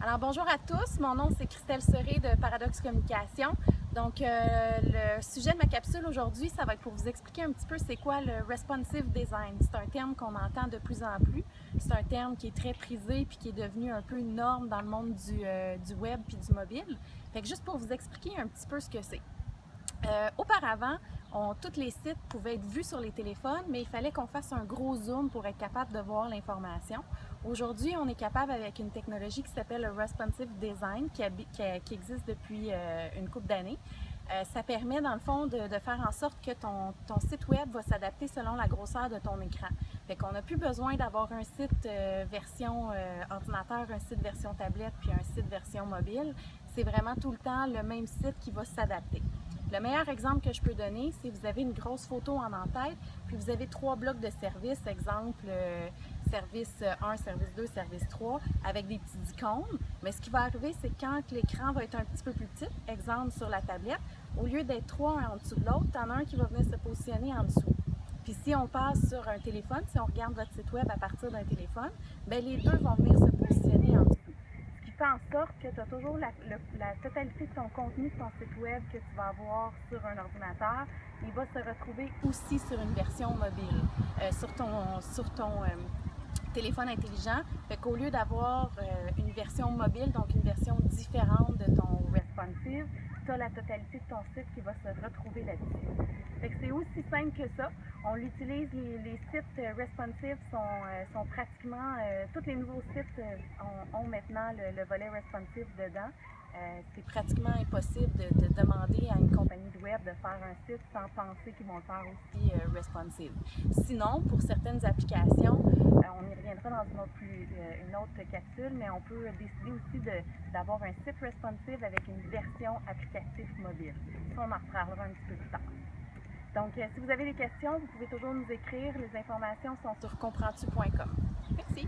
Alors bonjour à tous, mon nom c'est Christelle Serré de Paradoxe Communication. Donc le sujet de ma capsule aujourd'hui, ça va être pour vous expliquer un petit peu c'est quoi le responsive design. C'est un terme qu'on entend de plus en plus. C'est un terme qui est très prisé puis qui est devenu un peu une norme dans le monde du web puis du mobile. Fait que juste pour vous expliquer un petit peu ce que c'est. Auparavant, tous les sites pouvaient être vus sur les téléphones, mais il fallait qu'on fasse un gros zoom pour être capable de voir l'information. Aujourd'hui, on est capable avec une technologie qui s'appelle le Responsive Design, qui existe depuis une couple d'années. Ça permet, dans le fond, de faire en sorte que ton site web va s'adapter selon la grosseur de ton écran. Fait qu'on n'a plus besoin d'avoir un site version ordinateur, un site version tablette, puis un site version mobile. C'est vraiment tout le temps le même site qui va s'adapter. Le meilleur exemple que je peux donner, c'est que vous avez une grosse photo en en-tête, puis vous avez 3 blocs de services, exemple service 1, service 2, service 3, avec des petits icônes. Mais ce qui va arriver, c'est quand l'écran va être un petit peu plus petit, exemple sur la tablette, au lieu d'être 3 un en dessous de l'autre, tu en as un qui va venir se positionner en dessous. Puis si on passe sur un téléphone, si on regarde votre site web à partir d'un téléphone, bien les deux vont venir se positionner en dessous. Ce qui fait en sorte que tu as toujours la totalité de ton contenu de ton site web que tu vas avoir sur un ordinateur. Il va se retrouver aussi sur une version mobile, sur ton téléphone intelligent. Fait qu'au lieu d'avoir une version mobile, donc une version différente de ton responsive, tu as la totalité de ton site qui va se retrouver là-dessus. Fait que c'est aussi simple que ça. On l'utilise, les sites responsive sont pratiquement, tous les nouveaux sites ont maintenant le volet responsive dedans. C'est pratiquement impossible de demander à une compagnie de web de faire un site sans penser qu'ils vont le faire aussi responsive. Sinon, pour certaines applications, on y reviendra dans une autre capsule, mais on peut décider aussi d'avoir un site responsive avec une version applicative mobile. Ça, on en reparlera un petit peu plus tard. Donc, si vous avez des questions, vous pouvez toujours nous écrire. Les informations sont sur comprends-tu.com. Merci.